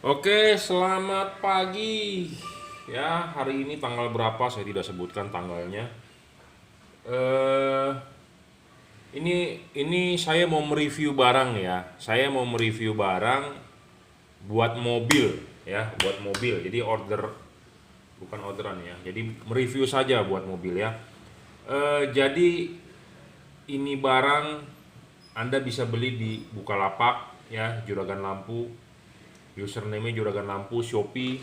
Oke, selamat pagi. Ya, hari ini tanggal berapa saya tidak sebutkan tanggalnya. Eh, ini saya mau mereview barang ya. Saya mau mereview barang buat mobil ya, buat mobil. Jadi bukan orderan ya. Jadi mereview saja buat mobil ya. Jadi ini barang Anda bisa beli di Bukalapak ya, Juragan Lampu. Username-nya Juragan Lampu, Shopee,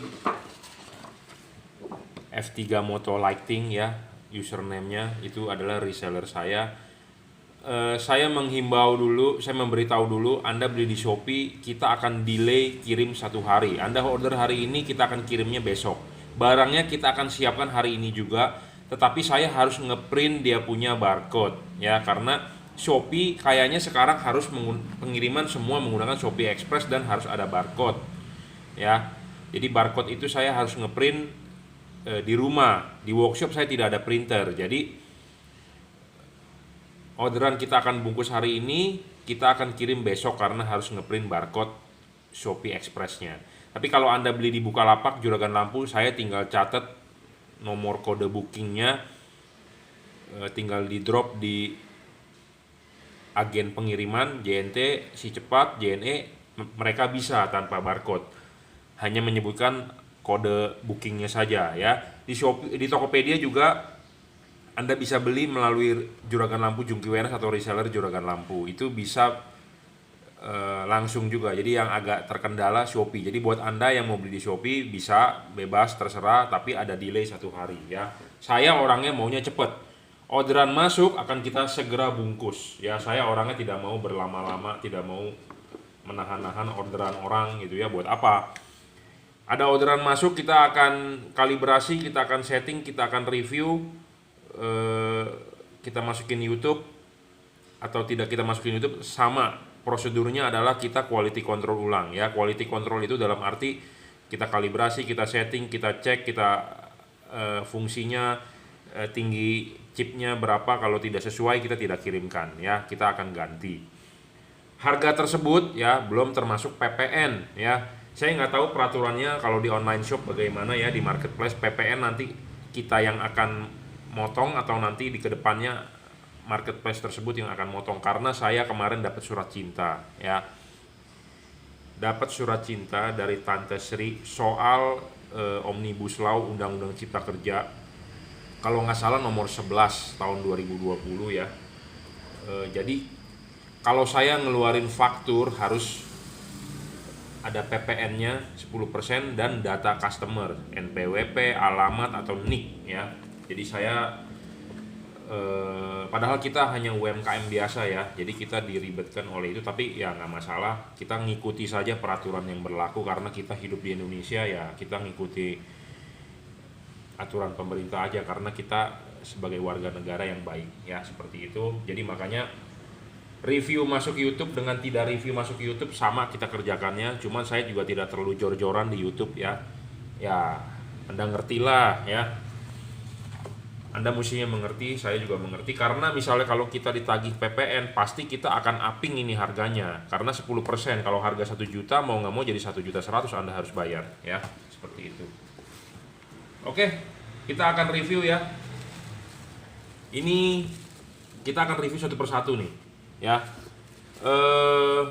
F3 Moto Lighting ya, username-nya itu adalah reseller saya. Saya menghimbau dulu, saya memberitahu dulu, Anda beli di Shopee, kita akan delay kirim 1 hari. Anda order hari ini, kita akan kirimnya besok. Barangnya kita akan siapkan hari ini juga, tetapi saya harus ngeprint dia punya barcode ya, karena Shopee kayaknya sekarang harus pengiriman semua menggunakan Shopee Express dan harus ada barcode ya. Jadi barcode itu saya harus ngeprint di rumah. Di workshop saya tidak ada printer. Jadi orderan kita akan bungkus hari ini, kita akan kirim besok karena harus ngeprint barcode Shopee Express-nya. Tapi kalau Anda beli di Bukalapak Juragan Lampu, saya tinggal catat nomor kode bookingnya, tinggal di drop di agen pengiriman JNT, Si Cepat, JNE, mereka bisa tanpa barcode. Hanya menyebutkan kode bookingnya saja ya. Di Tokopedia juga Anda bisa beli melalui Juragan Lampu Jungki Wenas atau reseller Juragan Lampu. Itu bisa langsung juga. Jadi yang agak terkendala Shopee. Jadi buat Anda yang mau beli di Shopee bisa bebas terserah, tapi ada delay 1 hari ya. Saya orangnya maunya cepet. Orderan masuk akan kita segera bungkus. Ya, saya orangnya tidak mau berlama-lama, tidak mau menahan-nahan orderan orang gitu ya. Buat apa? Ada orderan masuk, kita akan kalibrasi, kita akan setting, kita akan review, eh, kita masukin YouTube atau tidak kita masukin YouTube, sama prosedurnya adalah kita quality control ulang ya. Quality control itu dalam arti kita kalibrasi, kita setting, kita cek, kita fungsinya, tinggi chipnya berapa, kalau tidak sesuai kita tidak kirimkan ya, kita akan ganti. Harga tersebut ya belum termasuk PPN ya. Saya nggak tahu peraturannya kalau di online shop bagaimana ya, di marketplace PPN nanti kita yang akan motong atau nanti di kedepannya marketplace tersebut yang akan motong, karena saya kemarin dapat surat cinta ya, dapat surat cinta dari Tante Sri soal Omnibus Law Undang-Undang Cipta Kerja, kalau nggak salah nomor 11 tahun 2020 ya. Jadi kalau saya ngeluarin faktur harus ada PPN-nya 10% dan data customer, NPWP, alamat atau NIK ya. Jadi saya padahal kita hanya UMKM biasa ya, jadi kita diribetkan oleh itu, tapi ya nggak masalah, kita ngikuti saja peraturan yang berlaku karena kita hidup di Indonesia ya, kita ngikuti aturan pemerintah aja karena kita sebagai warga negara yang baik ya, seperti itu. Jadi makanya review masuk YouTube dengan tidak review masuk YouTube sama kita kerjakannya, cuman saya juga tidak terlalu jor-joran di YouTube ya. Ya, Anda ngertilah ya. Anda mestinya mengerti, saya juga mengerti, karena misalnya kalau kita ditagih PPN pasti kita akan upping ini harganya karena 10%. Kalau harga 1 juta mau nggak mau jadi 1.100.000 Anda harus bayar ya, seperti itu. Oke, kita akan review ya. Ini kita akan review satu persatu nih ya. eh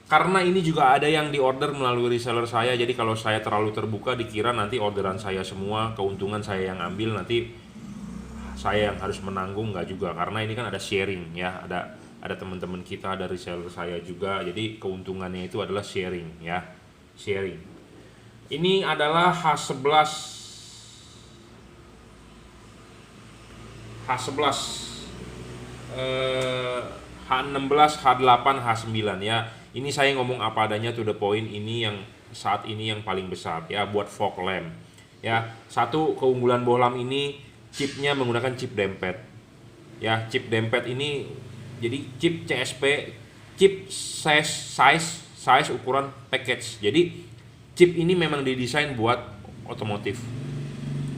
karena ini juga ada yang diorder melalui reseller saya, jadi kalau saya terlalu terbuka dikira nanti orderan saya semua, keuntungan saya yang ambil, nanti saya yang harus menanggung. Nggak juga, karena ini kan ada sharing ya, ada teman-teman kita, ada reseller saya juga, jadi keuntungannya itu adalah sharing ya, sharing. Ini adalah H11 H16 H8 H9 ya. Ini saya ngomong apa adanya, to the point. Ini yang saat ini yang paling besar ya buat fog lamp ya. Satu keunggulan bohlam ini, chipnya menggunakan chip dempet ya. Chip dempet ini jadi chip CSP, chip size ukuran package. Jadi chip ini memang didesain buat otomotif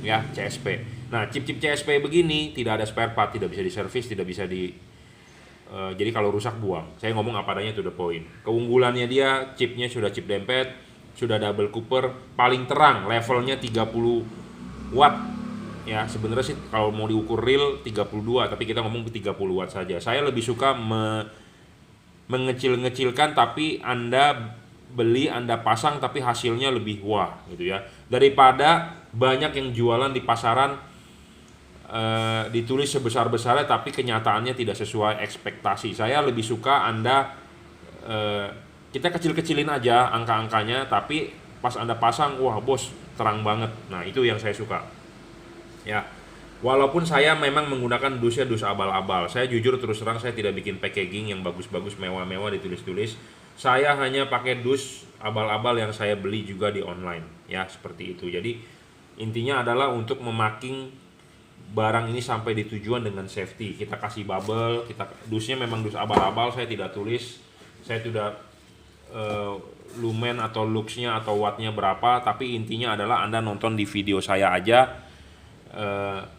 ya, CSP. Nah, chip-chip CSP begini tidak ada spare part, tidak bisa diservis, tidak bisa jadi kalau rusak buang. Saya ngomong apa adanya, to the point. Keunggulannya dia chipnya sudah chip dempet, sudah double Cooper, paling terang levelnya 30 watt. Ya, sebenarnya sih kalau mau diukur real 32, tapi kita ngomong ke 30 watt saja. Saya lebih suka mengecil-ngecilkan, tapi Anda beli, Anda pasang, tapi hasilnya lebih wah gitu ya. Daripada banyak yang jualan di pasaran ditulis sebesar-besarnya tapi kenyataannya tidak sesuai ekspektasi. Saya lebih suka Anda kita kecil-kecilin aja angka-angkanya, tapi pas Anda pasang, wah bos, terang banget. Nah, itu yang saya suka. Ya. Walaupun saya memang menggunakan dusnya dus abal-abal. Saya jujur terus terang, saya tidak bikin packaging yang bagus-bagus, mewah-mewah ditulis-tulis. Saya hanya pakai dus abal-abal yang saya beli juga di online. Ya, seperti itu. Jadi intinya adalah untuk memaking barang ini sampai di tujuan dengan safety. Kita kasih bubble, dusnya memang dus abal-abal, saya tidak tulis. Saya tidak lumen atau luxnya atau wattnya berapa, tapi intinya adalah Anda nonton di video saya aja.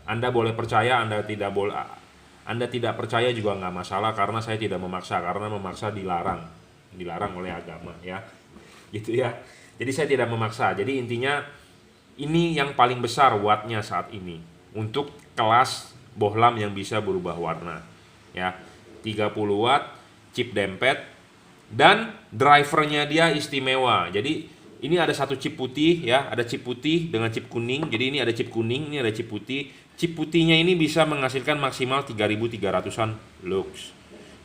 Anda boleh percaya, Anda tidak percaya juga nggak masalah, karena saya tidak memaksa, karena memaksa dilarang oleh agama ya, gitu ya. Jadi saya tidak memaksa. Jadi intinya ini yang paling besar wattnya saat ini untuk kelas bohlam yang bisa berubah warna ya, 30 watt, chip dempet, dan drivernya dia istimewa. Jadi ini ada satu chip putih ya, ada chip putih dengan chip kuning. Jadi ini ada chip kuning, ini ada chip putih. Chip putihnya ini bisa menghasilkan maksimal 3.300-an lux.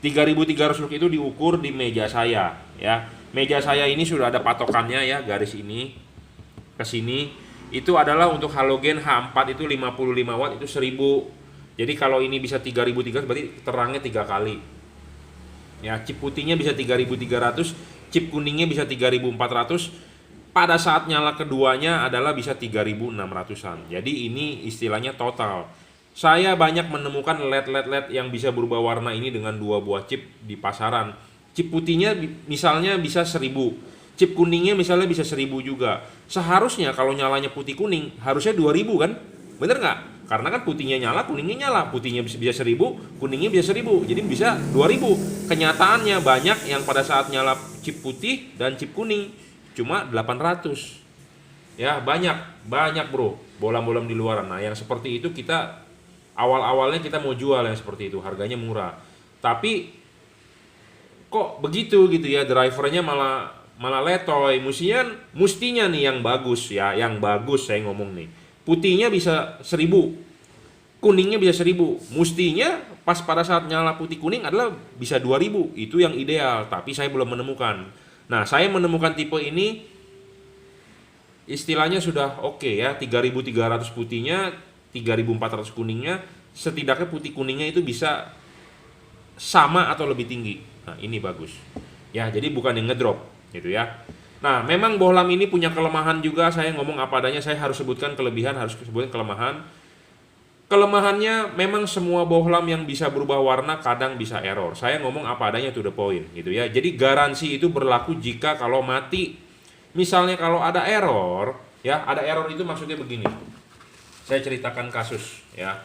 3.300 lux itu diukur di meja saya ya. Meja saya ini sudah ada patokannya ya, garis ini ke sini. Itu adalah untuk halogen H4 itu 55 watt itu 1000. Jadi kalau ini bisa 3.300 berarti terangnya 3 kali. Ya, chip putihnya bisa 3.300, chip kuningnya bisa 3.400. Pada saat nyala keduanya adalah bisa 3.600-an. Jadi ini istilahnya total. Saya banyak menemukan LED yang bisa berubah warna ini dengan 2 buah chip di pasaran. Chip putihnya misalnya bisa 1000, chip kuningnya misalnya bisa 1000 juga. Seharusnya kalau nyalanya putih kuning harusnya 2000 kan? Bener nggak? Karena kan putihnya nyala, kuningnya nyala. Putihnya bisa 1000, kuningnya bisa 1000. Jadi bisa 2000. Kenyataannya banyak yang pada saat nyala chip putih dan chip kuning cuma 800. Ya, banyak bro, bolam-bolam di luaran. Nah, yang seperti itu kita awal-awalnya kita mau jual yang seperti itu, harganya murah. Tapi kok begitu gitu ya, drivernya malah letoy. Mestinya nih yang bagus ya, yang bagus saya ngomong nih. Putihnya bisa 1000, kuningnya bisa 1000. Mestinya pas pada saat nyala putih kuning adalah bisa 2000. Itu yang ideal, tapi saya belum menemukan. Nah, saya menemukan tipe ini istilahnya sudah oke ya, 3.300 putihnya, 3.400 kuningnya. Setidaknya putih kuningnya itu bisa sama atau lebih tinggi. Nah, ini bagus. Ya, jadi bukan yang ngedrop gitu ya. Nah, memang bohlam ini punya kelemahan juga. Saya ngomong apa adanya, saya harus sebutkan kelebihan, harus sebutkan kelemahan. Kelemahannya memang semua bohlam yang bisa berubah warna kadang bisa error. Saya ngomong apa adanya to the point gitu ya. Jadi garansi itu berlaku jika kalau mati. Misalnya kalau ada error, ya, ada error itu maksudnya begini. Saya ceritakan kasus ya.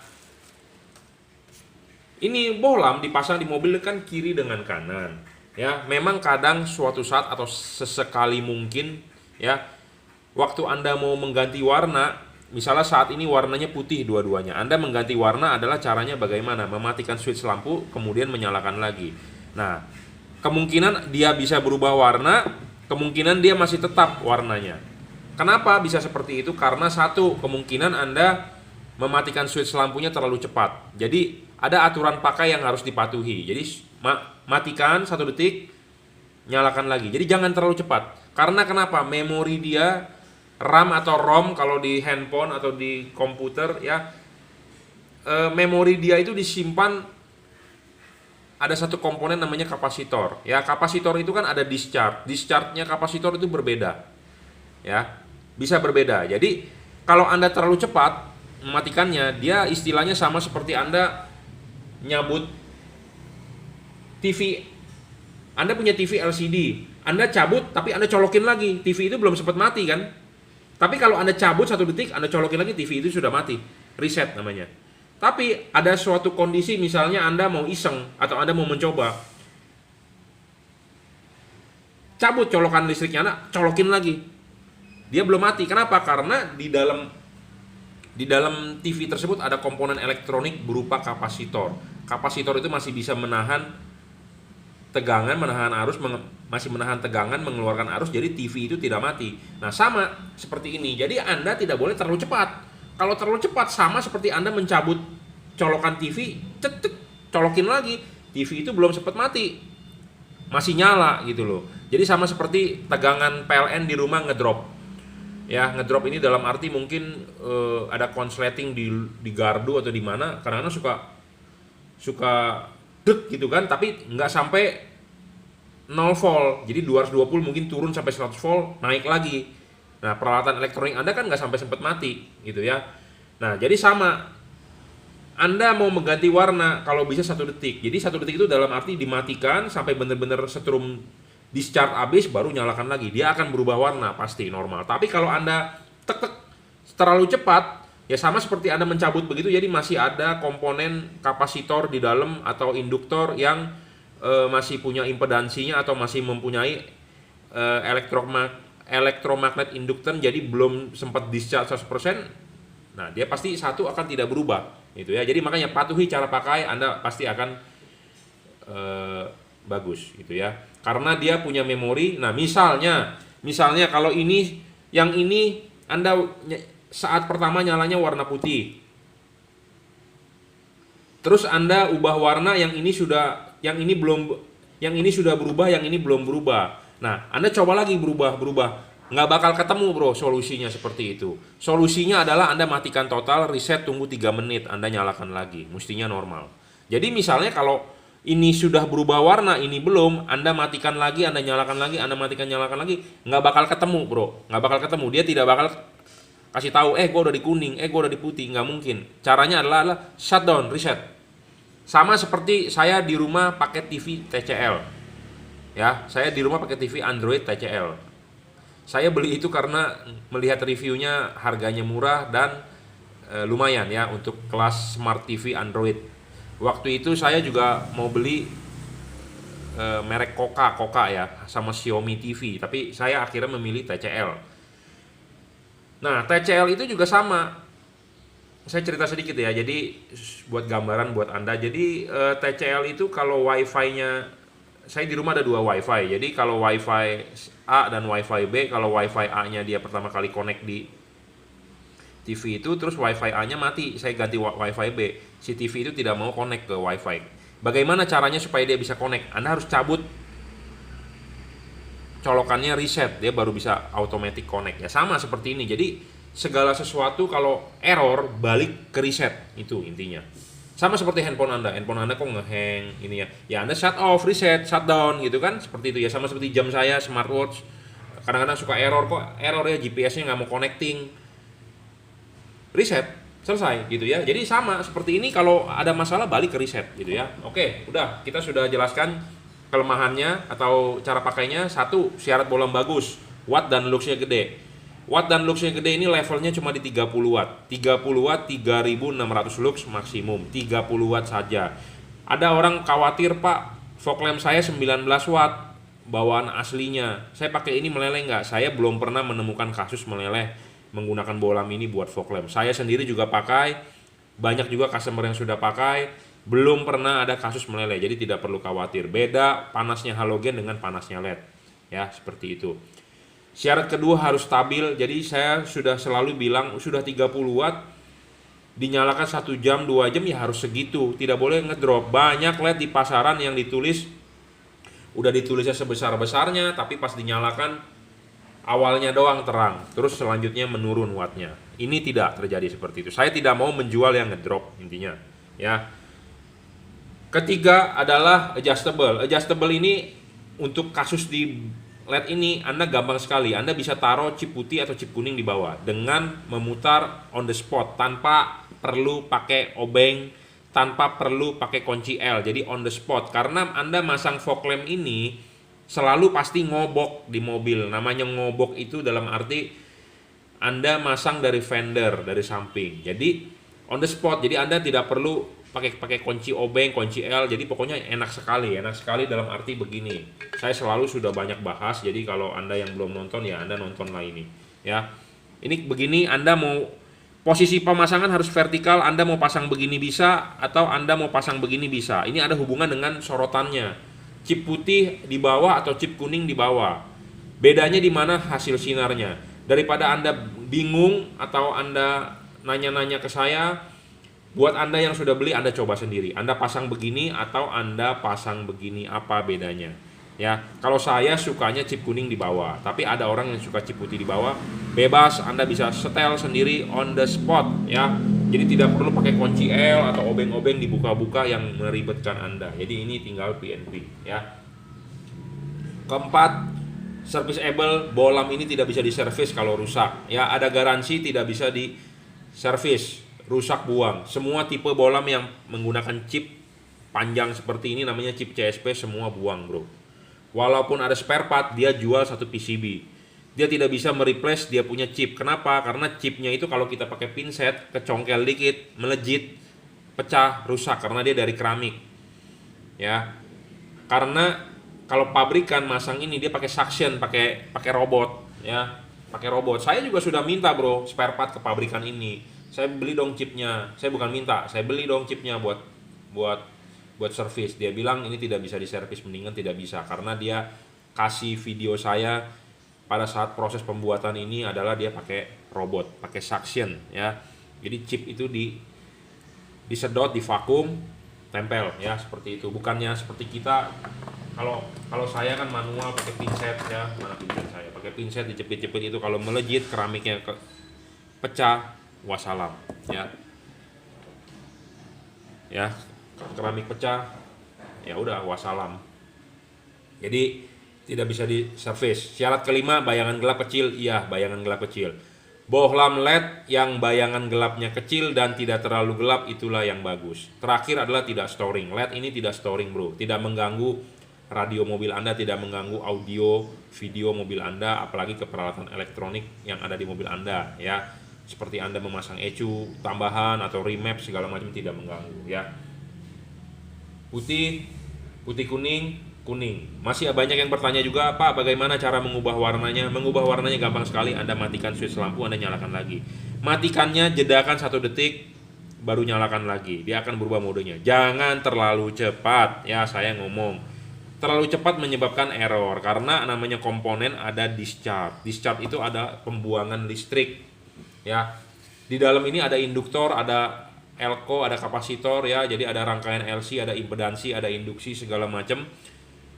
Ini bohlam dipasang di mobil kan kiri dengan kanan. Ya, memang kadang suatu saat atau sesekali mungkin ya, waktu Anda mau mengganti warna, misalnya saat ini warnanya putih dua-duanya, Anda mengganti warna adalah caranya bagaimana? Mematikan switch lampu kemudian menyalakan lagi. Nah, kemungkinan dia bisa berubah warna, kemungkinan dia masih tetap warnanya. Kenapa bisa seperti itu? Karena satu, kemungkinan Anda mematikan switch lampunya terlalu cepat. Jadi ada aturan pakai yang harus dipatuhi. Jadi matikan 1 detik, nyalakan lagi. Jadi jangan terlalu cepat. Karena kenapa? Memori dia, RAM atau ROM kalau di handphone atau di komputer ya, memori dia itu disimpan, ada satu komponen namanya kapasitor. Ya, kapasitor itu kan ada discharge. Discharge-nya kapasitor itu berbeda. Ya, bisa berbeda. Jadi kalau Anda terlalu cepat mematikannya, dia istilahnya sama seperti Anda nyabut TV. Anda punya TV LCD, Anda cabut tapi Anda colokin lagi, TV itu belum sempat mati kan? Tapi kalau Anda cabut 1 detik, Anda colokin lagi, TV itu sudah mati, reset namanya. Tapi ada suatu kondisi, misalnya Anda mau iseng atau Anda mau mencoba, cabut colokan listriknya, Anda colokin lagi, dia belum mati. Kenapa? Karena di dalam TV tersebut ada komponen elektronik berupa kapasitor. Kapasitor itu masih bisa menahan tegangan, menahan arus, masih menahan tegangan, mengeluarkan arus, jadi TV itu tidak mati. Nah, sama seperti ini. Jadi Anda tidak boleh terlalu cepat. Kalau terlalu cepat sama seperti Anda mencabut colokan TV, colokin lagi. TV itu belum sempat mati. Masih nyala gitu loh. Jadi sama seperti tegangan PLN di rumah ngedrop. Ya, ngedrop ini dalam arti mungkin ada konsleting di gardu atau di mana, karena suka dek gitu kan, tapi nggak sampai 0 volt. Jadi 220 mungkin turun sampai 100 volt, naik lagi. Nah, peralatan elektronik Anda kan nggak sampai sempat mati gitu ya. Nah, jadi sama. Anda mau mengganti warna kalau bisa 1 detik. Jadi 1 detik itu dalam arti dimatikan sampai benar-benar setrum discharge habis baru nyalakan lagi. Dia akan berubah warna pasti normal. Tapi kalau Anda tek terlalu cepat, ya sama seperti Anda mencabut begitu, jadi masih ada komponen kapasitor di dalam atau induktor yang masih punya impedansinya atau masih mempunyai elektromagnet induktor, jadi belum sempat discharge 100%. Nah, dia pasti satu akan tidak berubah gitu ya. Jadi makanya patuhi cara pakai, Anda pasti akan bagus gitu ya. Karena dia punya memori. Nah, misalnya kalau yang ini Anda saat pertama nyalanya warna putih. Terus Anda ubah warna, yang ini sudah berubah, yang ini belum berubah. Nah, Anda coba lagi berubah. Nggak bakal ketemu bro solusinya seperti itu. Solusinya adalah Anda matikan total, reset, tunggu 3 menit, Anda nyalakan lagi. Mestinya normal. Jadi misalnya kalau ini sudah berubah warna, ini belum, Anda matikan lagi, Anda nyalakan lagi, Anda matikan, nyalakan lagi, nggak bakal ketemu bro. Nggak bakal ketemu. Dia tidak bakal kasih tahu, gue udah di kuning, gue udah di putih. Nggak mungkin. Caranya adalah shutdown, reset. Sama seperti saya di rumah pakai TV TCL. Ya, saya di rumah pakai TV Android TCL. Saya beli itu karena melihat reviewnya harganya murah dan lumayan ya untuk kelas Smart TV Android. Waktu itu saya juga mau beli merek Koka ya, sama Xiaomi TV, tapi saya akhirnya memilih TCL. Nah, TCL itu juga sama. Saya cerita sedikit ya, jadi buat gambaran buat Anda. Jadi TCL itu kalau wifi-nya, saya di rumah ada 2 wifi. Jadi kalau wifi A dan wifi B, kalau wifi A-nya dia pertama kali connect di TV itu, terus wifi A-nya mati, saya ganti wifi B. Si TV itu tidak mau connect ke wifi. Bagaimana caranya supaya dia bisa connect? Anda harus cabut colokannya, reset, dia baru bisa automatic connect. Ya sama seperti ini. Jadi segala sesuatu kalau error balik ke reset, itu intinya. Sama seperti handphone Anda kok ngehang ini ya. Ya Anda shut off, reset, shutdown gitu kan, seperti itu ya. Sama seperti jam saya, smartwatch. Kadang-kadang suka error, ya GPS-nya nggak mau connecting. Reset, selesai gitu ya. Jadi sama seperti ini, kalau ada masalah balik ke reset gitu ya. Oke, udah kita sudah jelaskan kelemahannya atau cara pakainya. 1, syarat bolam bagus, watt dan luxnya gede. Watt dan luxnya gede ini levelnya cuma di 30 watt. 30 watt 3600 lux maksimum, 30 watt saja. Ada orang khawatir, Pak, fog lamp saya 19 watt bawaan aslinya, saya pakai ini meleleh nggak? Saya belum pernah menemukan kasus meleleh menggunakan bolam ini buat fog lamp. Saya sendiri juga pakai, banyak juga customer yang sudah pakai, belum pernah ada kasus meleleh, jadi tidak perlu khawatir. Beda panasnya halogen dengan panasnya LED ya, seperti itu. Syarat kedua harus stabil. Jadi saya sudah selalu bilang, sudah 30 watt dinyalakan 1 jam 2 jam ya harus segitu, tidak boleh ngedrop. Banyak LED di pasaran yang udah ditulisnya sebesar-besarnya, tapi pas dinyalakan awalnya doang terang, terus selanjutnya menurun wattnya. Ini tidak terjadi seperti itu. Saya tidak mau menjual yang ngedrop intinya ya. Ketiga adalah adjustable. Adjustable ini untuk kasus di LED ini Anda gampang sekali. Anda bisa taruh chip putih atau chip kuning di bawah dengan memutar on the spot, tanpa perlu pakai obeng, tanpa perlu pakai kunci L. Jadi on the spot. Karena Anda masang fog lamp ini selalu pasti ngobok di mobil. Namanya ngobok itu dalam arti Anda masang dari fender, dari samping. Jadi on the spot. Jadi Anda tidak perlu pakai kunci obeng, kunci L. Jadi pokoknya enak sekali dalam arti begini. Saya selalu sudah banyak bahas, jadi kalau Anda yang belum nonton ya Anda nontonlah ini. ya. Ini begini, Anda mau posisi pemasangan harus vertikal, Anda mau pasang begini bisa, atau Anda mau pasang begini bisa. Ini ada hubungan dengan sorotannya. Chip putih di bawah atau chip kuning di bawah. Bedanya di mana hasil sinarnya. Daripada Anda bingung atau Anda nanya-nanya ke saya, buat Anda yang sudah beli, Anda coba sendiri. Anda pasang begini atau Anda pasang begini, apa bedanya? Ya, kalau saya sukanya chip kuning di bawah, tapi ada orang yang suka chip putih di bawah. Bebas, Anda bisa setel sendiri on the spot, ya. Jadi tidak perlu pakai kunci L atau obeng-obeng dibuka-buka yang meribetkan Anda. Jadi ini tinggal PNP, ya. Keempat, serviceable, bolam ini tidak bisa diservis kalau rusak. Ya, ada garansi tidak bisa diservis, rusak buang. Semua tipe bolam yang menggunakan chip panjang seperti ini namanya chip CSP, semua buang, bro. Walaupun ada spare part, dia jual satu PCB. Dia tidak bisa mereplace dia punya chip. Kenapa? Karena chipnya itu kalau kita pakai pinset, kecongkel dikit, melejit, pecah, rusak karena dia dari keramik. Ya. Karena kalau pabrikan masang ini dia pakai suction, pakai robot, ya. Pakai robot. Saya juga sudah minta, bro, spare part ke pabrikan ini. Saya beli dong chipnya. Saya bukan minta, saya beli dong chipnya buat servis. Dia bilang ini tidak bisa diservis, mendingan tidak bisa, karena dia kasih video saya pada saat proses pembuatan ini adalah dia pakai robot, pakai suction, ya. Jadi chip itu disedot, divakum, tempel, ya, seperti itu. Bukannya seperti kita, kalau saya kan manual pakai pinset, ya. Mana pinset saya? Pakai pinset, dijepit-jepit itu, kalau melejit keramiknya pecah, wassalam, ya. Ya, keramik pecah, ya udah wassalam. Jadi tidak bisa diservis. Syarat kelima, bayangan gelap kecil. Iya, bayangan gelap kecil. Bohlam LED yang bayangan gelapnya kecil dan tidak terlalu gelap, itulah yang bagus. Terakhir adalah tidak storing. LED ini tidak storing, bro. Tidak mengganggu radio mobil Anda, tidak mengganggu audio, video mobil Anda, apalagi ke peralatan elektronik yang ada di mobil Anda, ya. Seperti Anda memasang ECU tambahan atau remap segala macam, tidak mengganggu, ya. Putih, kuning. Masih banyak yang bertanya juga, Pak, bagaimana cara mengubah warnanya? Mengubah warnanya gampang sekali. Anda matikan switch lampu, Anda nyalakan lagi. Matikannya, jedakan 1 detik, baru nyalakan lagi. Dia akan berubah modenya. Jangan terlalu cepat, ya, saya ngomong. Terlalu cepat menyebabkan error, karena namanya komponen ada discharge. Discharge itu ada pembuangan listrik, ya. Di dalam ini ada induktor, ada elko, ada kapasitor, ya. Jadi ada rangkaian LC, ada impedansi, ada induksi, segala macam.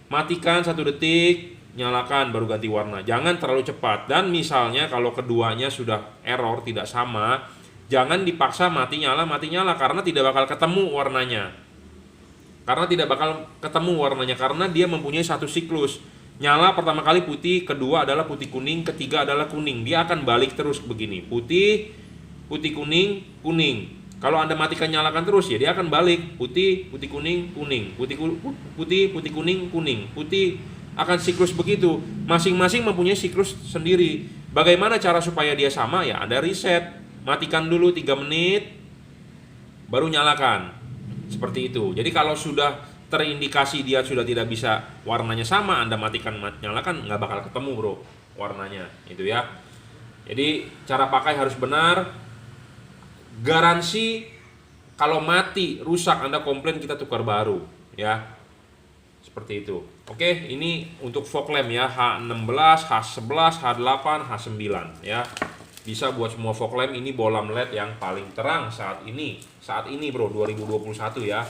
Matikan 1 detik, nyalakan, baru ganti warna. Jangan terlalu cepat. Dan misalnya kalau keduanya sudah error, tidak sama, jangan dipaksa mati nyala, karena tidak bakal ketemu warnanya. Karena dia mempunyai satu siklus. Nyala pertama kali putih, kedua adalah putih kuning, ketiga adalah kuning. Dia akan balik terus begini. Putih kuning. Kalau Anda matikan nyalakan terus, ya dia akan balik. Putih kuning. Putih kuning. Putih akan siklus begitu. Masing-masing mempunyai siklus sendiri. Bagaimana cara supaya dia sama? Ya Anda reset. Matikan dulu 3 menit, baru nyalakan. Seperti itu. Jadi kalau sudah terindikasi dia sudah tidak bisa warnanya sama, Anda matikan nyalakan, nggak bakal ketemu, bro, warnanya. Itu ya. Jadi cara pakai harus benar. Garansi kalau mati, rusak, Anda komplain, kita tukar baru, ya. Seperti itu. Oke, ini untuk fog lamp, ya, H16, H11, H8, H9, ya. Bisa buat semua fog lamp. Ini bolam LED yang paling terang saat ini, bro, 2021, ya.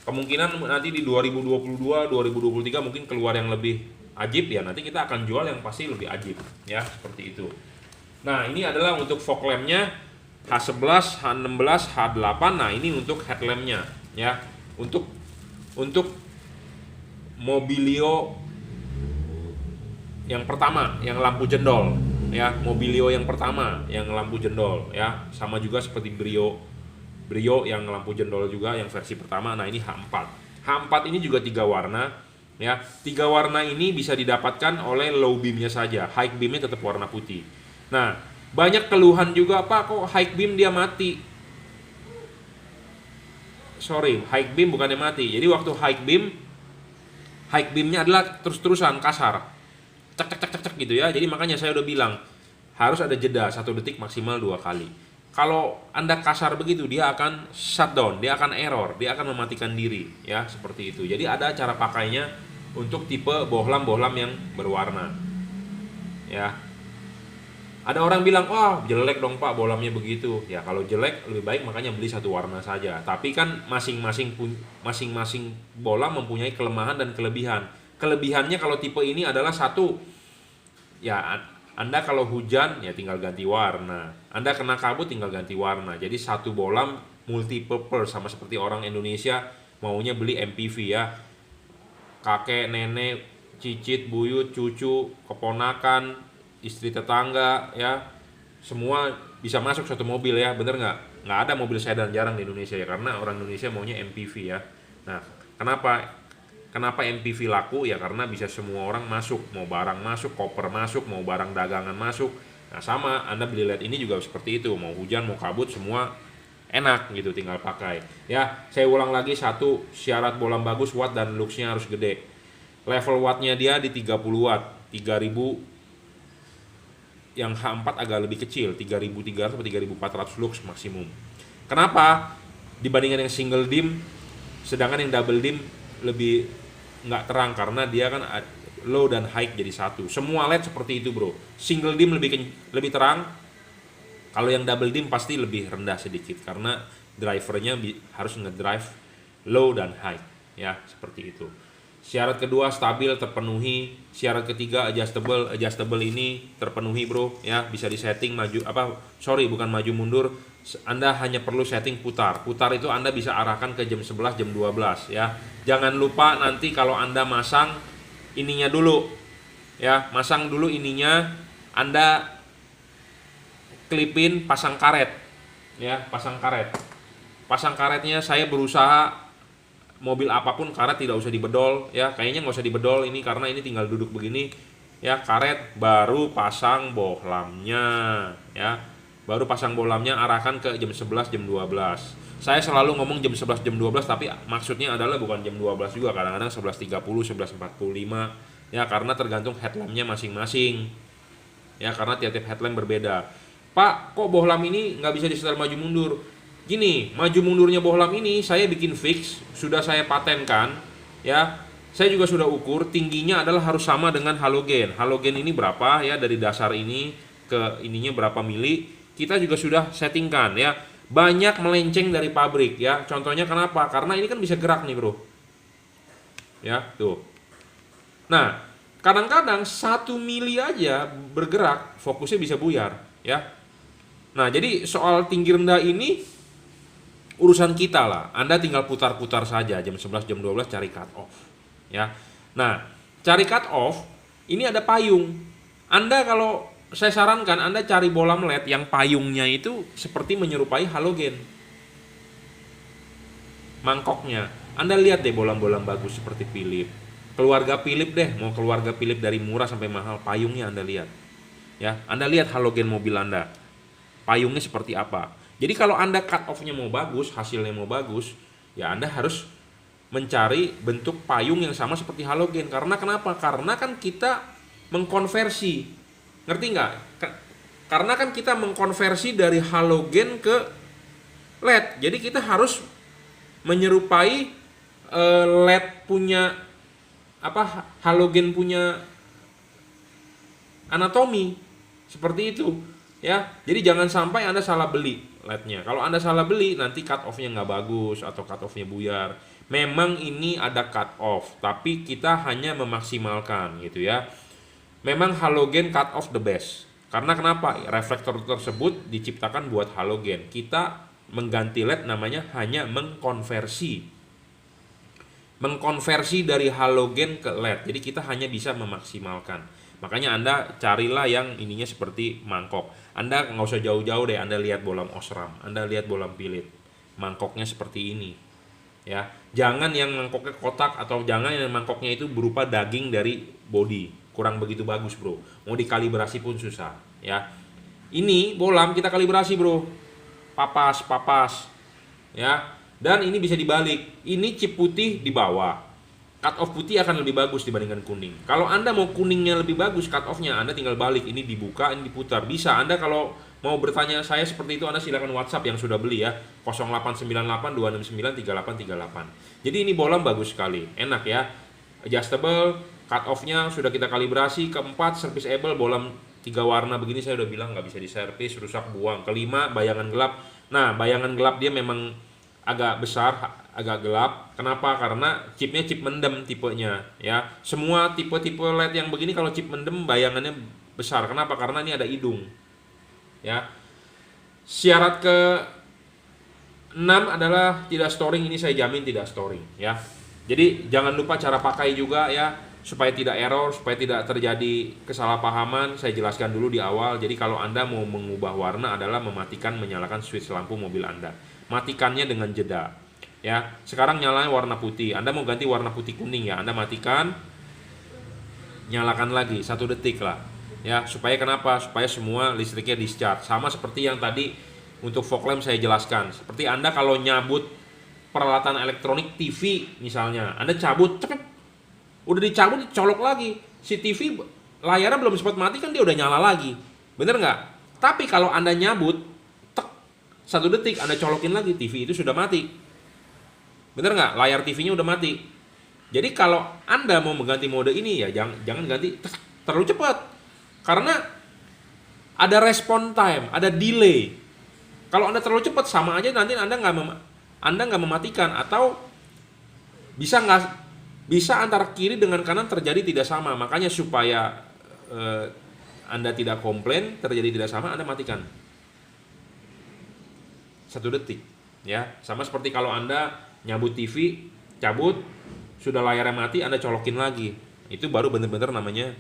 Kemungkinan nanti di 2022, 2023 mungkin keluar yang lebih ajib, ya. Nanti kita akan jual yang pasti lebih ajib, ya, seperti itu. Nah, ini adalah untuk fog lamp-nya. H11, H16, H8. Nah, ini untuk headlamp-nya, ya. Untuk Mobilio yang pertama, yang lampu jendol, ya. Mobilio yang pertama yang lampu jendol, ya. Sama juga seperti Brio yang lampu jendol juga, yang versi pertama. Nah, ini H4. H4 ini juga 3 warna, ya. 3 warna ini bisa didapatkan oleh low beam-nya saja. High beam-nya tetap warna putih. Nah, banyak keluhan juga, Pak, kok high beam dia mati. Sorry, high beam bukannya mati. Jadi waktu high beamnya adalah terus-terusan kasar, cek gitu, ya. Jadi makanya saya udah bilang, harus ada jeda 1 detik maksimal 2 kali. Kalau Anda kasar begitu, dia akan shutdown, dia akan error, dia akan mematikan diri, ya seperti itu. Jadi ada cara pakainya untuk tipe bohlam-bohlam yang berwarna, ya. Ada orang bilang, wah jelek dong Pak bohlamnya begitu. Ya kalau jelek lebih baik makanya beli satu warna saja. Tapi kan masing-masing bohlam mempunyai kelemahan dan kelebihan. Kelebihannya kalau tipe ini adalah satu, ya Anda kalau hujan ya tinggal ganti warna. Anda kena kabut tinggal ganti warna. Jadi satu bohlam multi purpose, sama seperti orang Indonesia maunya beli MPV ya. Kakek, nenek, cicit, buyut, cucu, keponakan, istri tetangga, ya semua bisa masuk satu mobil ya, bener nggak ada mobil sedan, jarang di Indonesia ya, karena orang Indonesia maunya MPV ya. Nah kenapa MPV laku ya, karena bisa semua orang masuk, mau barang masuk, koper masuk, mau barang dagangan masuk. Nah sama Anda beli LED ini juga seperti itu, mau hujan mau kabut semua enak gitu, tinggal pakai ya. Saya ulang lagi, satu, syarat bohlam bagus, watt dan luxnya harus gede. Level wattnya dia di 30 watt, 3000, yang H4 agak lebih kecil, 3300 atau 3400 lux maksimum. Kenapa? Dibandingkan yang single dim, sedangkan yang double dim lebih nggak terang karena dia kan low dan high jadi satu. Semua LED seperti itu bro. Single dim lebih terang, kalau yang double dim pasti lebih rendah sedikit karena drivernya harus ngedrive low dan high ya, seperti itu. Syarat kedua stabil terpenuhi, syarat ketiga adjustable ini terpenuhi bro ya, bisa disetting bukan maju mundur. Anda hanya perlu setting putar itu Anda bisa arahkan ke jam 11 jam 12 ya. Jangan lupa nanti kalau Anda masang ininya dulu ya, masang dulu ininya, Anda klipin, pasang karet ya, pasang karetnya. Saya berusaha mobil apapun karet tidak usah dibedol ya, kayaknya nggak usah dibedol ini karena ini tinggal duduk begini ya, karet baru pasang bohlamnya ya, arahkan ke jam 11 jam 12. Saya selalu ngomong jam 11 jam 12 tapi maksudnya adalah bukan jam 12 juga, kadang-kadang 11.30 11.45 ya, karena tergantung headlampnya masing-masing ya, karena tiap-tiap headlamp berbeda. Pak kok bohlam ini nggak bisa disetel maju mundur? Gini, maju mundurnya bohlam ini saya bikin fix, sudah saya patenkan ya. Saya juga sudah ukur, tingginya adalah harus sama dengan halogen. Halogen ini berapa ya, dari dasar ini ke ininya berapa mili, kita juga sudah settingkan ya. Banyak melenceng dari pabrik ya. Contohnya kenapa? Karena ini kan bisa gerak nih bro ya, tuh. Nah kadang-kadang 1 mili aja bergerak, fokusnya bisa buyar ya. Nah jadi soal tinggi rendah ini urusan kita lah. Anda tinggal putar-putar saja jam 11 jam 12 cari cut off ya. Nah cari cut off ini ada payung. Anda kalau saya sarankan Anda cari bohlam LED yang payungnya itu seperti menyerupai halogen, mangkoknya. Anda lihat deh bohlam-bohlam bagus seperti Philips, keluarga Philips deh, mau keluarga Philips dari murah sampai mahal, payungnya Anda lihat ya. Anda lihat halogen mobil Anda, payungnya seperti apa. Jadi kalau Anda cut off-nya mau bagus, hasilnya mau bagus, ya Anda harus mencari bentuk payung yang sama seperti halogen. Karena kenapa? Karena kan kita mengkonversi, ngerti nggak? Karena kan kita mengkonversi dari halogen ke LED. Jadi kita harus menyerupai LED punya halogen punya anatomi seperti itu ya. Jadi jangan sampai Anda salah beli LED-nya. Kalau Anda salah beli nanti cut off-nya nggak bagus atau cut off-nya buyar. Memang ini ada cut off, tapi kita hanya memaksimalkan gitu ya. Memang halogen cut off the best. Karena kenapa? Reflektor tersebut diciptakan buat halogen. Kita mengganti LED namanya hanya mengkonversi dari halogen ke LED. Jadi kita hanya bisa memaksimalkan. Makanya Anda carilah yang ininya seperti mangkok. Anda nggak usah jauh-jauh deh, Anda lihat bohlam Osram, Anda lihat bohlam Philips, mangkoknya seperti ini ya. Jangan yang mangkoknya kotak, atau jangan yang mangkoknya itu berupa daging dari body, kurang begitu bagus bro. Mau dikalibrasi pun susah ya. Ini bohlam kita kalibrasi bro, papas ya. Dan ini bisa dibalik, ini chip putih di bawah, cut off putih akan lebih bagus dibandingkan kuning. Kalau Anda mau kuningnya lebih bagus, cut off-nya Anda tinggal balik, ini dibuka, ini diputar. Bisa, Anda kalau mau bertanya saya seperti itu, Anda silakan WhatsApp yang sudah beli ya, 0898 269 3838. Jadi ini bolam bagus sekali, enak ya, adjustable, cut off-nya sudah kita kalibrasi. Keempat, serviceable, bolam 3 warna begini saya udah bilang nggak bisa diservis, rusak, buang. Kelima, bayangan gelap. Nah, bayangan gelap dia memang agak besar, agak gelap. Kenapa? Karena chipnya chip mendem tipenya ya. Semua tipe-tipe LED yang begini kalau chip mendem bayangannya besar. Kenapa? Karena ini ada hidung. Ya. Syarat ke 6 adalah tidak storing, ini saya jamin tidak storing ya. Jadi jangan lupa cara pakai juga ya, supaya tidak error, supaya tidak terjadi kesalahpahaman. Saya jelaskan dulu di awal. Jadi kalau Anda mau mengubah warna adalah mematikan menyalakan switch lampu mobil Anda. Matikannya dengan jeda ya. Sekarang nyalain warna putih, Anda mau ganti warna putih kuning ya, Anda matikan, nyalakan lagi 1 detik lah ya. Supaya kenapa? Supaya semua listriknya discharge. Sama seperti yang tadi untuk fog lamp saya jelaskan. Seperti Anda kalau nyabut peralatan elektronik TV misalnya, Anda cabut, cepet, udah dicabut, dicolok lagi, si TV layarnya belum sempat mati kan dia udah nyala lagi, bener nggak? Tapi kalau Anda nyabut 1 detik Anda colokin lagi, TV itu sudah mati. Bener nggak? Layar TV-nya udah mati. Jadi kalau Anda mau mengganti mode ini ya jangan ganti terlalu cepat. Karena ada respon time, ada delay. Kalau Anda terlalu cepat sama aja nanti Anda nggak mematikan, atau bisa antara kiri dengan kanan terjadi tidak sama. Makanya supaya Anda tidak komplain terjadi tidak sama, Anda matikan 1 detik ya. Sama seperti kalau Anda nyabut TV, cabut, sudah layarnya mati, Anda colokin lagi, itu baru benar-benar namanya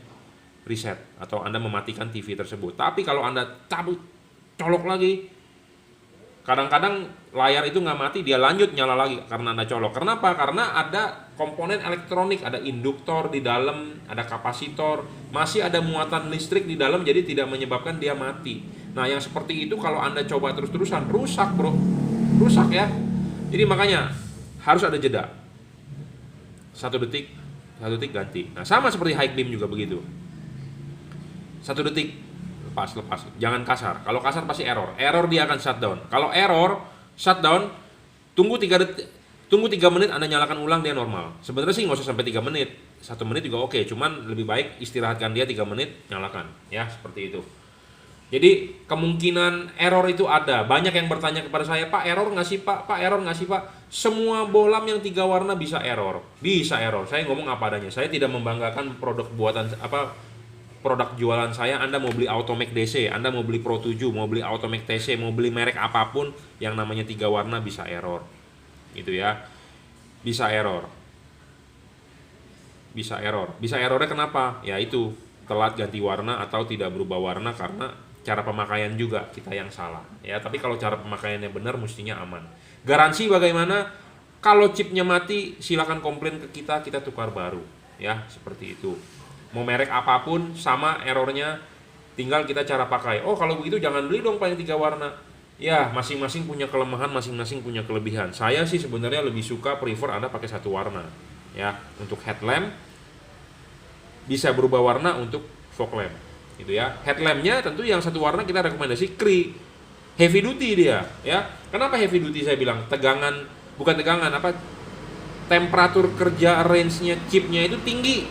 reset atau Anda mematikan TV tersebut. Tapi kalau Anda cabut, colok lagi, kadang-kadang layar itu nggak mati, dia lanjut nyala lagi karena Anda colok. Kenapa? Karena ada komponen elektronik, ada induktor di dalam, ada kapasitor, masih ada muatan listrik di dalam, jadi tidak menyebabkan dia mati. Nah, yang seperti itu kalau Anda coba terus-terusan, rusak bro, rusak ya. Jadi makanya harus ada jeda, 1 detik ganti. Nah, sama seperti high beam juga begitu, 1 detik lepas, jangan kasar. Kalau kasar pasti error dia akan shutdown. Kalau error shutdown, tunggu 3 menit, Anda nyalakan ulang, dia normal. Sebenarnya sih nggak usah sampai 3 menit, 1 menit juga oke, cuman lebih baik istirahatkan dia 3 menit, nyalakan ya, seperti itu. Jadi kemungkinan error itu ada. Banyak yang bertanya kepada saya, Pak error nggak sih Pak? Pak error nggak sih Pak? Semua bolam yang 3 warna bisa error. Bisa error. Saya ngomong apa adanya. Saya tidak membanggakan produk jualan saya. Anda mau beli Automac DC, Anda mau beli Pro 7, mau beli Automac TC, mau beli merek apapun, yang namanya 3 warna bisa error. Gitu ya. Bisa error. Bisa errornya kenapa? Ya itu, telat ganti warna atau tidak berubah warna karena cara pemakaian juga kita yang salah ya. Tapi kalau cara pemakaiannya benar, mestinya aman. Garansi bagaimana? Kalau chipnya mati, silakan komplain ke kita tukar baru ya, seperti itu. Mau merek apapun sama errornya, tinggal kita cara pakai. Oh kalau begitu jangan beli dong Pak yang 3 warna. Ya masing-masing punya kelemahan, masing-masing punya kelebihan. Saya sih sebenarnya lebih suka prefer Anda pakai 1 warna ya. Untuk headlamp bisa berubah warna, untuk fog lamp gitu ya. Headlampnya tentu yang 1 warna kita rekomendasi Cree, heavy duty dia ya. Kenapa heavy duty saya bilang? Temperatur kerja range-nya chipnya itu tinggi.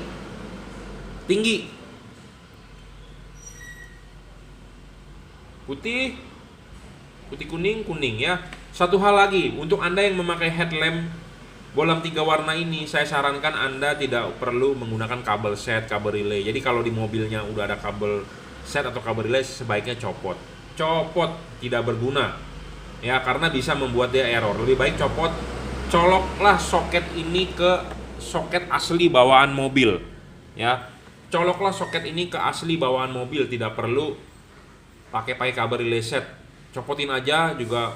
Putih kuning ya. Satu hal lagi, untuk Anda yang memakai headlamp bolam 3 warna ini, saya sarankan Anda tidak perlu menggunakan kabel set, kabel relay. Jadi kalau di mobilnya udah ada kabel set atau kabel relay, sebaiknya copot, tidak berguna ya, karena bisa membuat dia error. Lebih baik copot, coloklah soket ini ke soket asli bawaan mobil ya. Coloklah soket ini ke asli bawaan mobil, tidak perlu pakai kabel relay set. Copotin aja juga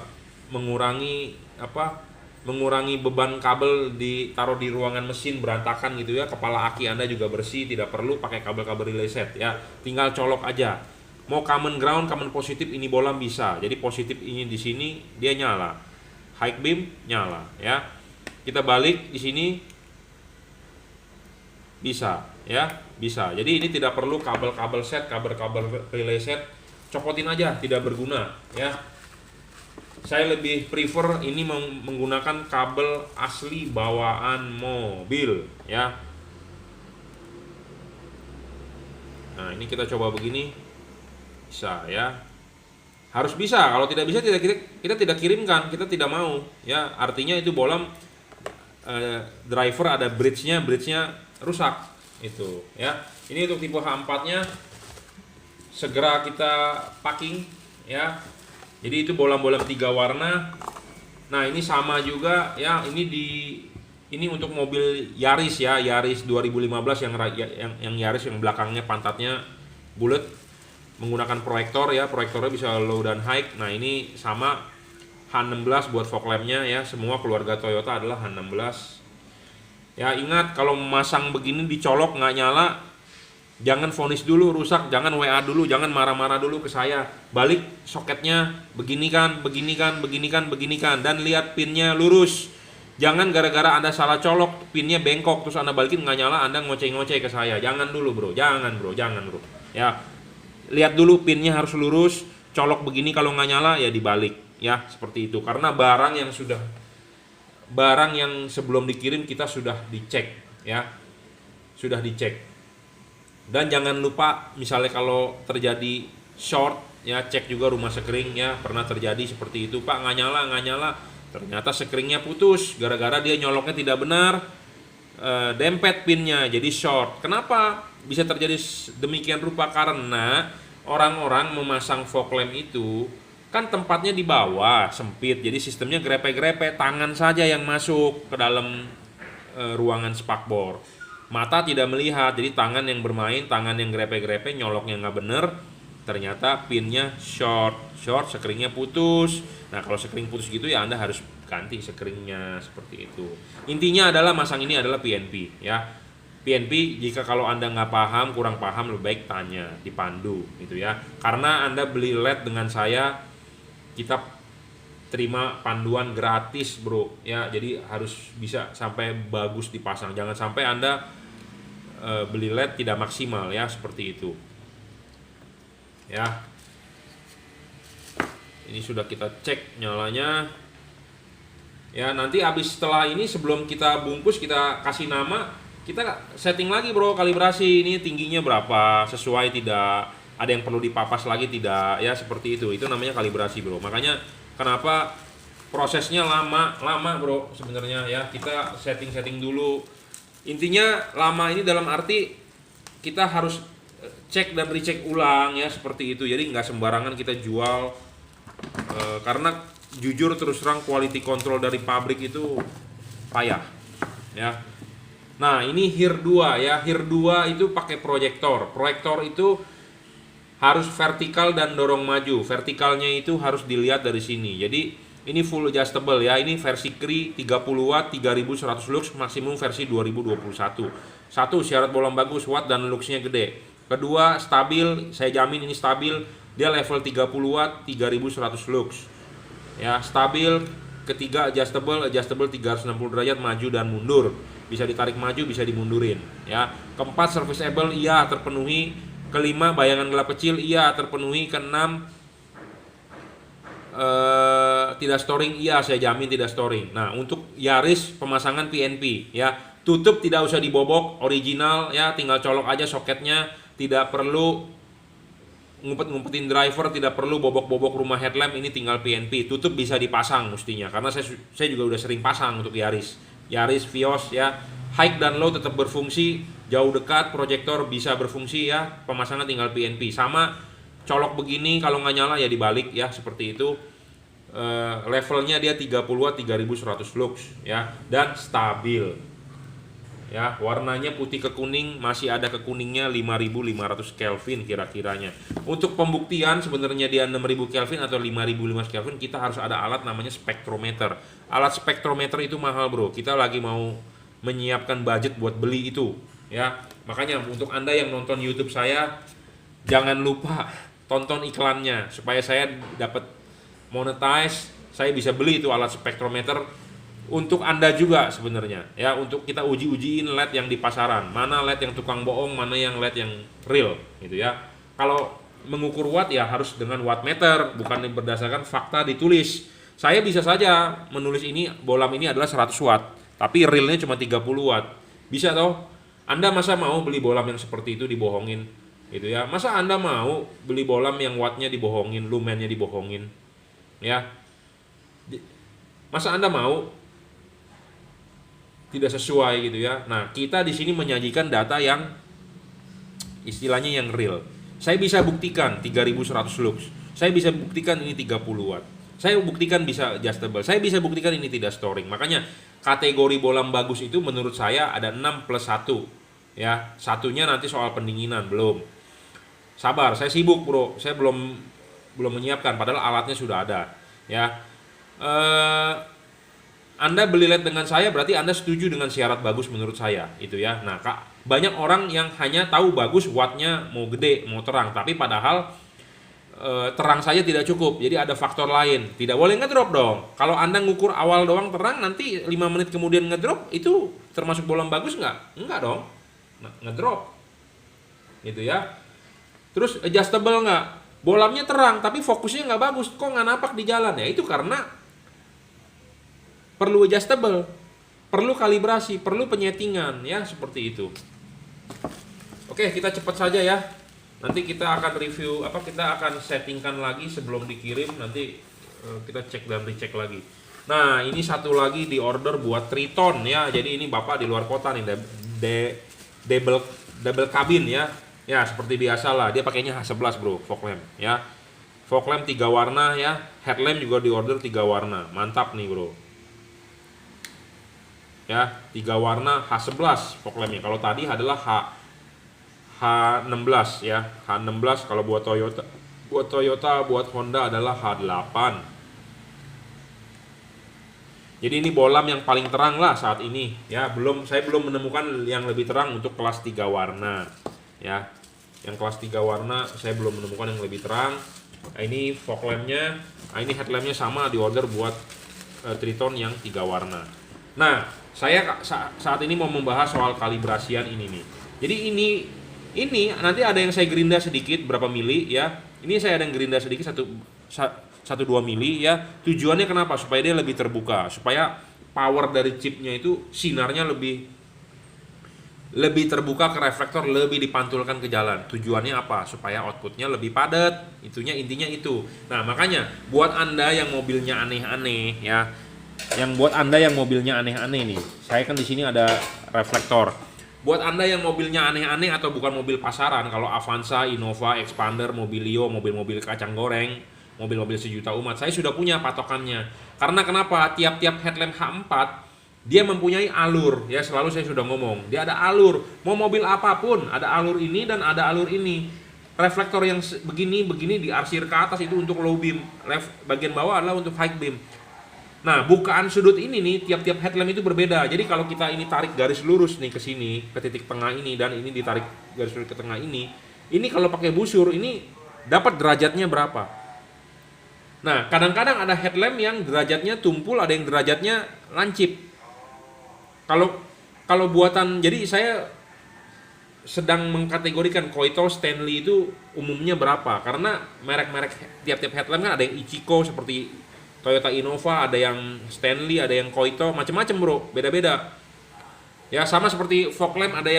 mengurangi beban kabel, ditaruh di ruangan mesin berantakan gitu ya. Kepala aki Anda juga bersih, tidak perlu pakai kabel relay set ya. Tinggal colok aja. Mau common ground, common positif, ini bolam bisa. Jadi positif ini di sini dia nyala, high beam nyala ya. Kita balik di sini, bisa ya, bisa. Jadi ini tidak perlu kabel-kabel set, kabel-kabel relay set, copotin aja, tidak berguna ya. Saya lebih prefer ini menggunakan kabel asli bawaan mobil ya. Nah, ini kita coba begini. Bisa ya. Harus bisa. Kalau tidak bisa kita tidak kirimkan, kita tidak mau ya. Artinya itu bolam driver ada bridge-nya rusak itu ya. Ini untuk tipe H4-nya segera kita packing ya. Jadi itu bolam-bolam 3 warna. Nah, ini sama juga ya, ini untuk mobil Yaris ya, Yaris 2015 yang Yaris yang belakangnya pantatnya bulat menggunakan proyektor ya, proyektornya bisa low dan high. Nah, ini sama H16 buat fog lamp-nya ya, semua keluarga Toyota adalah H16. Ya, ingat kalau memasang begini dicolok nggak nyala, jangan vonis dulu rusak, jangan WA dulu, jangan marah-marah dulu ke saya. Balik soketnya, beginikan, dan lihat pinnya lurus. Jangan gara-gara Anda salah colok, pinnya bengkok, terus Anda balikin nggak nyala, Anda ngoceh-ngoceh ke saya. Jangan dulu bro, jangan bro. Ya, lihat dulu pinnya harus lurus, colok begini kalau nggak nyala ya dibalik. Ya, seperti itu. Karena barang yang sebelum dikirim kita sudah dicek ya, sudah dicek. Dan jangan lupa misalnya kalau terjadi short ya, cek juga rumah sekring ya, pernah terjadi seperti itu, Pak nggak nyala, ternyata sekringnya putus gara-gara dia nyoloknya tidak benar, dempet pinnya jadi short. Kenapa bisa terjadi demikian rupa? Karena orang-orang memasang fog lamp itu kan tempatnya di bawah sempit, jadi sistemnya grepe-grepe, tangan saja yang masuk ke dalam ruangan spakbor. Mata tidak melihat, jadi tangan yang bermain, tangan yang grepe-grepe, nyoloknya nggak bener, ternyata pinnya short, sekringnya putus. Nah, kalau sekring putus gitu ya Anda harus ganti sekringnya, seperti itu. Intinya adalah masang ini adalah PNP ya. PNP jika kalau Anda nggak paham, kurang paham, lebih baik tanya, dipandu gitu ya. Karena Anda beli LED dengan saya, kita terima panduan gratis bro ya, jadi harus bisa sampai bagus dipasang. Jangan sampai Anda beli LED tidak maksimal ya, seperti itu ya. Ini sudah kita cek nyalanya ya. Nanti habis setelah ini, sebelum kita bungkus, kita kasih nama, kita setting lagi bro, kalibrasi ini tingginya berapa, sesuai tidak, ada yang perlu dipapas lagi tidak ya, seperti itu. Itu namanya kalibrasi bro. Makanya kenapa prosesnya lama bro sebenarnya ya. Kita setting dulu. Intinya lama ini dalam arti kita harus cek dan recheck ulang ya, seperti itu. Jadi nggak sembarangan kita jual, karena jujur terus terang quality control dari pabrik itu payah ya. Nah, ini HIR 2 ya. HIR 2 itu pakai proyektor. Proyektor itu harus vertikal dan dorong maju. Vertikalnya itu harus dilihat dari sini. Jadi ini full adjustable ya. Ini versi Cree 30 watt 3100 lux, maksimum versi 2021. Satu, syarat bolam bagus, watt dan luxnya gede. Kedua, stabil, saya jamin ini stabil. Dia level 30 watt 3100 lux. Ya, stabil. Ketiga, adjustable 360 derajat maju dan mundur. Bisa ditarik maju, bisa dimundurin ya. Keempat, serviceable, iya terpenuhi. Kelima, bayangan gelap kecil, iya terpenuhi. Keenam, tidak storing, iya saya jamin tidak storing. Nah, untuk Yaris pemasangan PNP ya, tutup tidak usah dibobok, original ya, tinggal colok aja soketnya, tidak perlu ngumpet-ngumpetin driver, tidak perlu bobok-bobok rumah headlamp, ini tinggal PNP. Tutup bisa dipasang mestinya, karena saya juga udah sering pasang untuk Yaris Vios ya. High dan low tetap berfungsi, jauh dekat proyektor bisa berfungsi ya, pemasangan tinggal PNP. Sama colok begini kalau nggak nyala ya dibalik ya, seperti itu. Levelnya dia 30 watt 3100 lux ya, dan stabil ya. Warnanya putih ke kuning, masih ada ke kuningnya 5500 Kelvin kira-kiranya. Untuk pembuktian sebenarnya dia 6000 Kelvin atau 5500 Kelvin, kita harus ada alat namanya spektrometer. Alat spektrometer itu mahal bro, kita lagi mau menyiapkan budget buat beli itu ya. Makanya untuk Anda yang nonton YouTube saya, jangan lupa tonton iklannya supaya saya dapat monetize, saya bisa beli itu alat spektrometer untuk Anda juga sebenarnya ya, untuk kita uji-ujiin LED yang di pasaran, mana LED yang tukang bohong, mana yang LED yang real gitu ya. Kalau mengukur watt ya harus dengan wattmeter, bukan berdasarkan fakta ditulis. Saya bisa saja menulis ini bohlam ini adalah 100 watt, tapi realnya cuma 30 watt. Bisa toh? Anda masa mau beli bohlam yang seperti itu dibohongin gitu ya? Masa Anda mau beli bohlam yang wattnya dibohongin, lumennya dibohongin ya? Masa Anda mau? Tidak sesuai gitu ya. Nah, kita di sini menyajikan data yang istilahnya yang real. Saya bisa buktikan 3100 lux. Saya bisa buktikan ini 30 watt. Saya buktikan bisa adjustable. Saya bisa buktikan ini tidak storing. Makanya kategori bohlam bagus itu menurut saya ada 6 plus 1. Ya, satunya nanti soal pendinginan belum. Sabar, saya sibuk, Bro. Saya belum menyiapkan padahal alatnya sudah ada. Ya. Anda beli LED dengan saya berarti Anda setuju dengan syarat bagus menurut saya itu ya. Nah, banyak orang yang hanya tahu bagus wattnya mau gede, mau terang, tapi padahal terang saja tidak cukup. Jadi ada faktor lain. Tidak boleh ngedrop dong. Kalau Anda ngukur awal doang terang, nanti 5 menit kemudian ngedrop, itu termasuk bohlam bagus nggak? Enggak dong. Nah, ngedrop. Gitu ya. Terus adjustable nggak? Bohlamnya terang tapi fokusnya nggak bagus. Kok nggak napak di jalan? Ya itu karena perlu adjustable, perlu kalibrasi, perlu penyetingan ya, seperti itu. Oke, kita cepat saja ya. Nanti kita akan review kita akan settingkan lagi sebelum dikirim, nanti kita cek dan recheck lagi. Nah, ini satu lagi di order buat Triton ya. Jadi ini Bapak di luar kota nih, double cabin ya. Ya, seperti biasa lah. Dia pakainya H11, Bro, fog lamp ya. Fog lamp 3 warna ya. Headlamp juga di order 3 warna. Mantap nih, Bro. Ya, 3 warna H11 fog lampnya. Kalau tadi adalah H16 ya. H16 kalau buat Toyota, buat Honda adalah H8. Jadi ini bohlam yang paling terang lah saat ini ya. Saya belum menemukan yang lebih terang untuk kelas 3 warna ya. Yang kelas 3 warna saya belum menemukan yang lebih terang. Nah, ini fog lampnya. Nah, ini headlampnya sama di order buat Triton yang 3 warna. Nah, saya saat ini mau membahas soal kalibrasian ini nih. Jadi ini nanti ada yang saya gerinda sedikit berapa mili ya. Ini saya ada yang gerinda sedikit 1-2 mili ya. Tujuannya kenapa? Supaya dia lebih terbuka, supaya power dari chipnya itu sinarnya lebih terbuka ke reflektor, lebih dipantulkan ke jalan. Tujuannya apa? Supaya outputnya lebih padat. Intinya itu. Nah, makanya buat Anda yang mobilnya aneh-aneh ya. Buat Anda yang mobilnya aneh-aneh nih. Saya kan di sini ada reflektor. Buat Anda yang mobilnya aneh-aneh atau bukan mobil pasaran, kalau Avanza, Innova, Expander, Mobilio, mobil-mobil kacang goreng, mobil-mobil sejuta umat, saya sudah punya patokannya. Karena kenapa? Tiap-tiap headlamp H4 dia mempunyai alur ya, selalu saya sudah ngomong. Dia ada alur. Mau mobil apapun, ada alur ini dan ada alur ini. Reflektor yang begini diarsir ke atas itu untuk low beam, bagian bawah adalah untuk high beam. Nah, bukaan sudut ini nih, tiap-tiap headlamp itu berbeda. Jadi kalau kita ini tarik garis lurus nih ke sini, ke titik tengah ini, dan ini ditarik garis lurus ke tengah ini kalau pakai busur, ini dapat derajatnya berapa? Nah, kadang-kadang ada headlamp yang derajatnya tumpul, ada yang derajatnya lancip. Kalau buatan, jadi saya sedang mengkategorikan Koito, Stanley itu umumnya berapa? Karena merek-merek tiap-tiap headlamp kan ada yang Ichiko seperti Toyota Innova, ada yang Stanley, ada yang Koito, macam-macam, Bro, beda-beda. Ya, sama seperti fog lamp, ada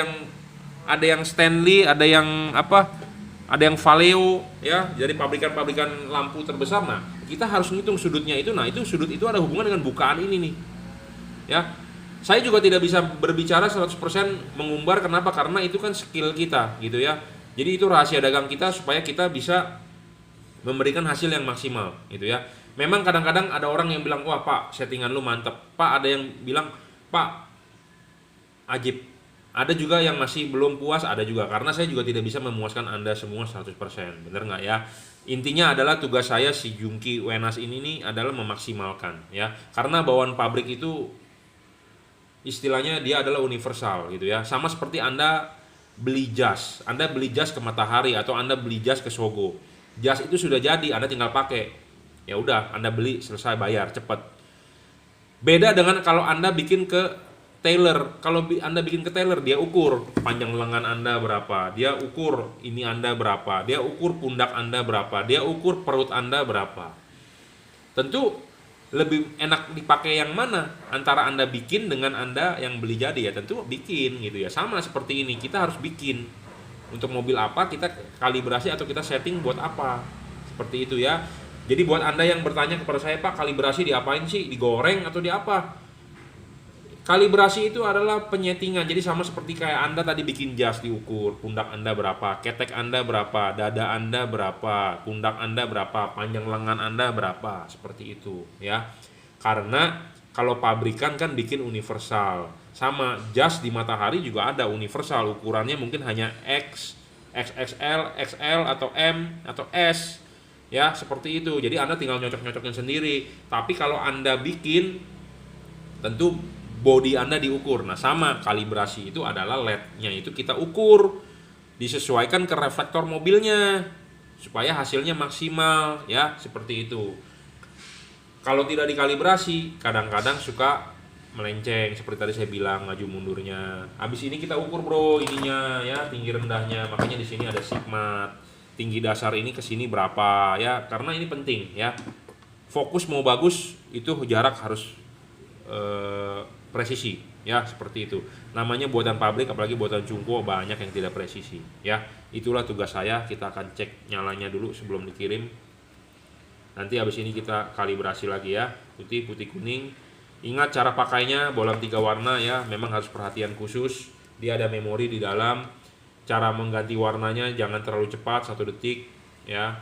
yang Stanley, ada yang Valeo ya, jadi pabrikan-pabrikan lampu terbesar. Nah, kita harus ngitung sudutnya itu. Nah, itu sudut itu ada hubungan dengan bukaan ini nih. Ya. Saya juga tidak bisa berbicara 100% mengumbar, kenapa? Karena itu kan skill kita gitu ya. Jadi itu rahasia dagang kita supaya kita bisa memberikan hasil yang maksimal gitu ya. Memang kadang-kadang ada orang yang bilang, wah Pak, settingan lu mantep. Pak, ada yang bilang, Pak, ajib. Ada juga yang masih belum puas, ada juga. Karena saya juga tidak bisa memuaskan Anda semua 100%. Bener nggak ya? Intinya adalah tugas saya si Jungki Wenas ini nih adalah memaksimalkan ya. Karena bawaan pabrik itu istilahnya dia adalah universal gitu ya. Sama seperti Anda beli jas. Anda beli jas ke Matahari atau Anda beli jas ke Sogo. Jas itu sudah jadi, Anda tinggal pakai. Ya udah, Anda beli, selesai, bayar, cepat. Beda dengan kalau Anda bikin ke tailor. Kalau Anda bikin ke tailor, dia ukur panjang lengan Anda berapa, dia ukur ini Anda berapa, dia ukur pundak Anda berapa, dia ukur perut Anda berapa. Tentu lebih enak dipakai yang mana antara Anda bikin dengan Anda yang beli jadi, ya tentu bikin gitu ya. Sama seperti ini, kita harus bikin untuk mobil apa, kita kalibrasi atau kita setting buat apa, seperti itu ya. Jadi buat Anda yang bertanya kepada saya, Pak, kalibrasi diapain sih, digoreng atau di apa? Kalibrasi itu adalah penyetingan. Jadi sama seperti kayak Anda tadi bikin jas, diukur pundak Anda berapa, ketek Anda berapa, dada Anda berapa, pundak Anda berapa, panjang lengan Anda berapa, seperti itu ya. Karena kalau pabrikan kan bikin universal. Sama jas di Matahari juga ada universal, ukurannya mungkin hanya X, XXL, XL atau M atau S. Ya, seperti itu. Jadi Anda tinggal nyocok-nyocokin sendiri. Tapi kalau Anda bikin, tentu body Anda diukur. Nah, sama kalibrasi itu adalah LED-nya itu kita ukur, disesuaikan ke reflektor mobilnya supaya hasilnya maksimal ya, seperti itu. Kalau tidak dikalibrasi, kadang-kadang suka melenceng seperti tadi saya bilang, maju mundurnya. Habis ini kita ukur, Bro, ininya ya, tinggi rendahnya. Makanya di sini ada sigmat. Tinggi dasar ini ke sini berapa ya, karena ini penting ya. Fokus mau bagus itu jarak harus presisi ya, seperti itu. Namanya buatan pabrik, apalagi buatan Cungko, banyak yang tidak presisi ya. Itulah tugas saya. Kita akan cek nyalanya dulu sebelum dikirim. Nanti habis ini kita kalibrasi lagi ya. Putih, putih, kuning. Ingat cara pakainya, bolam 3 warna ya, memang harus perhatian khusus. Dia ada memori di dalam. Cara mengganti warnanya jangan terlalu cepat, 1 detik ya.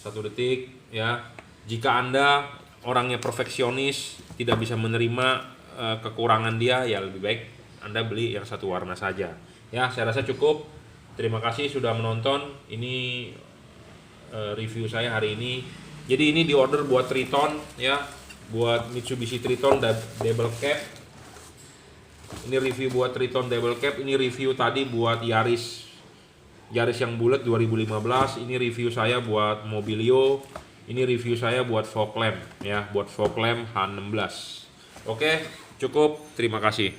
1 detik ya. Jika Anda orangnya perfeksionis, tidak bisa menerima kekurangan dia, ya lebih baik Anda beli yang 1 warna saja. Ya, saya rasa cukup. Terima kasih sudah menonton. Ini review saya hari ini. Jadi ini diorder buat Triton ya, buat Mitsubishi Triton dan double cab. Ini review buat Triton double cab. Ini review tadi buat Yaris yang bulat 2015. Ini review saya buat Mobilio. Ini review saya buat fog lamp ya, buat fog lamp H16. Oke, cukup. Terima kasih.